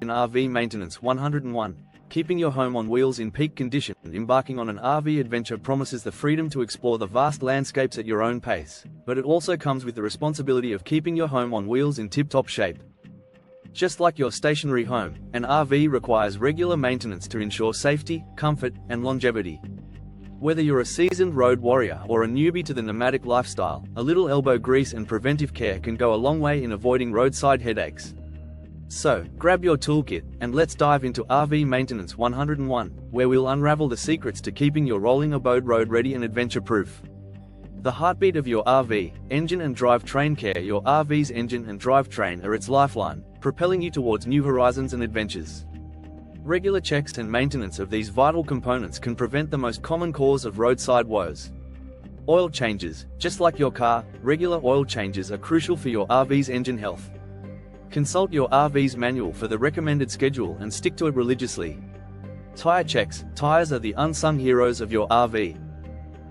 RV Maintenance 101. Keeping your home on wheels in peak condition. Embarking on an RV adventure promises the freedom to explore the vast landscapes at your own pace, but it also comes with the responsibility of keeping your home on wheels in tip-top shape. Just like your stationary home, an RV requires regular maintenance to ensure safety, comfort, and longevity. Whether you're a seasoned road warrior or a newbie to the nomadic lifestyle, a little elbow grease and preventive care can go a long way in avoiding roadside headaches. So, grab your toolkit, and let's dive into RV Maintenance 101, where we'll unravel the secrets to keeping your rolling abode road-ready and adventure-proof. The heartbeat of your RV, engine and drivetrain care. Your RV's engine and drivetrain are its lifeline, propelling you towards new horizons and adventures. Regular checks and maintenance of these vital components can prevent the most common cause of roadside woes. Oil changes. Just like your car, regular oil changes are crucial for your RV's engine health. Consult your RV's manual for the recommended schedule and stick to it religiously. Tire checks. Tires are the unsung heroes of your RV.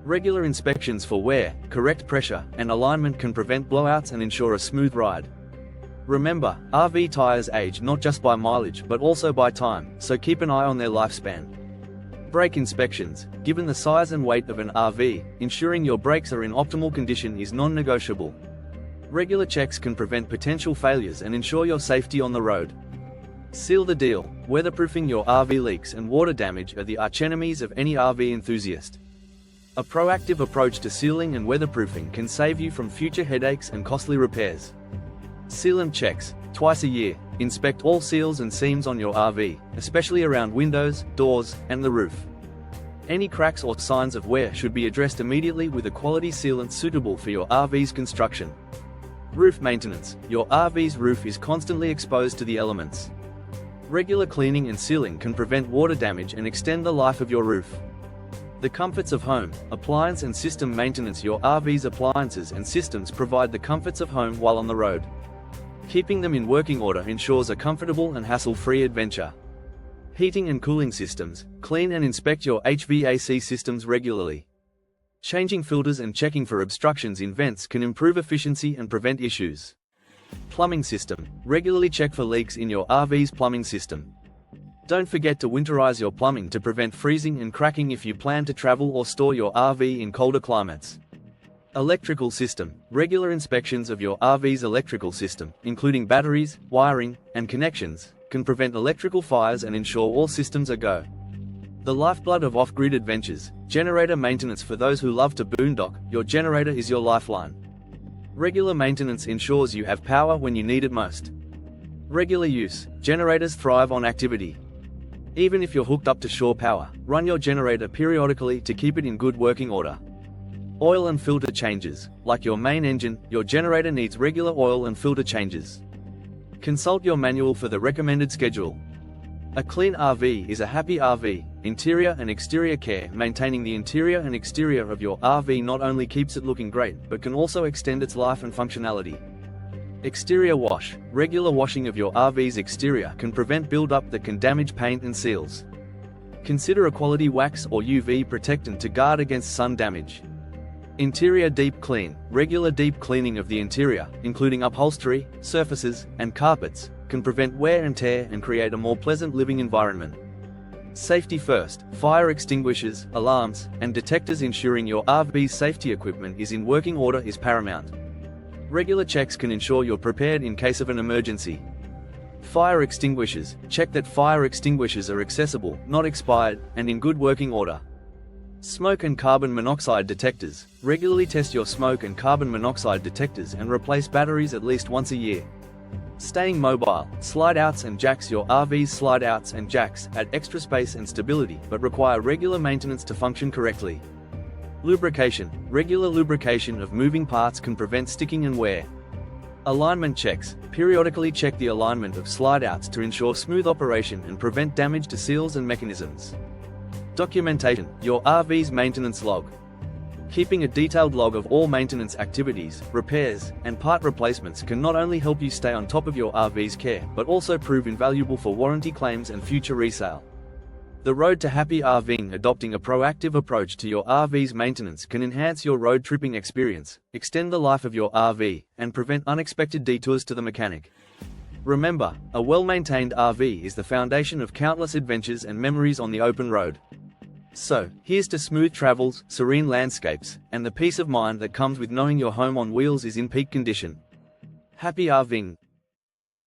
Regular inspections for wear, correct pressure, and alignment can prevent blowouts and ensure a smooth ride. Remember, RV tires age not just by mileage but also by time, so keep an eye on their lifespan. Brake inspections. Given the size and weight of an RV, ensuring your brakes are in optimal condition is non-negotiable. Regular checks can prevent potential failures and ensure your safety on the road. Seal the deal. Weatherproofing. Your RV leaks and water damage are the archenemies of any RV enthusiast. A proactive approach to sealing and weatherproofing can save you from future headaches and costly repairs. Sealant checks. Twice a year, inspect all seals and seams on your RV, especially around windows, doors, and the roof. Any cracks or signs of wear should be addressed immediately with a quality sealant suitable for your RV's construction. Roof maintenance. Your RV's roof is constantly exposed to the elements. Regular cleaning and sealing can prevent water damage and extend the life of your roof. The comforts of home, appliance and system maintenance. Your RV's appliances and systems provide the comforts of home while on the road. Keeping them in working order ensures a comfortable and hassle-free adventure. Heating and cooling systems. Clean and inspect your HVAC systems regularly. Changing filters and checking for obstructions in vents can improve efficiency and prevent issues. Plumbing system. Regularly check for leaks in your RV's plumbing system. Don't forget to winterize your plumbing to prevent freezing and cracking if you plan to travel or store your RV in colder climates. Electrical system. Regular inspections of your RV's electrical system, including batteries, wiring, and connections, can prevent electrical fires and ensure all systems are go. The lifeblood of off-grid adventures. Generator maintenance. For those who love to boondock, your generator is your lifeline. Regular maintenance ensures you have power when you need it most. Regular use. Generators thrive on activity. Even if you're hooked up to shore power, run your generator periodically to keep it in good working order. Oil and filter changes. Like your main engine, your generator needs regular oil and filter changes. Consult your manual for the recommended schedule. A clean RV is a happy RV. Interior and exterior care. Maintaining the interior and exterior of your RV not only keeps it looking great, but can also extend its life and functionality. Exterior wash. Regular washing of your RV's exterior can prevent build-up that can damage paint and seals. Consider a quality wax or UV protectant to guard against sun damage. Interior deep clean. Regular deep cleaning of the interior, including upholstery, surfaces, and carpets, can prevent wear and tear and create a more pleasant living environment. Safety first. Fire extinguishers, alarms, and detectors. Ensuring your RV's safety equipment is in working order is paramount. Regular checks can ensure you're prepared in case of an emergency. Fire extinguishers. Check that fire extinguishers are accessible, not expired, and in good working order. Smoke and carbon monoxide detectors. Regularly test your smoke and carbon monoxide detectors and replace batteries at least once a year. Staying mobile. Slide outs and jacks. Your RV's slide outs and jacks add extra space and stability, but require regular maintenance to function correctly. Lubrication. Regular lubrication of moving parts can prevent sticking and wear. Alignment checks. Periodically check the alignment of slide outs to ensure smooth operation and prevent damage to seals and mechanisms. Documentation. Your RV's maintenance log. Keeping a detailed log of all maintenance activities, repairs, and part replacements can not only help you stay on top of your RV's care, but also prove invaluable for warranty claims and future resale. The road to happy RVing. Adopting a proactive approach to your RV's maintenance can enhance your road tripping experience, extend the life of your RV, and prevent unexpected detours to the mechanic. Remember, a well-maintained RV is the foundation of countless adventures and memories on the open road. So, here's to smooth travels, serene landscapes, and the peace of mind that comes with knowing your home on wheels is in peak condition. Happy RVing!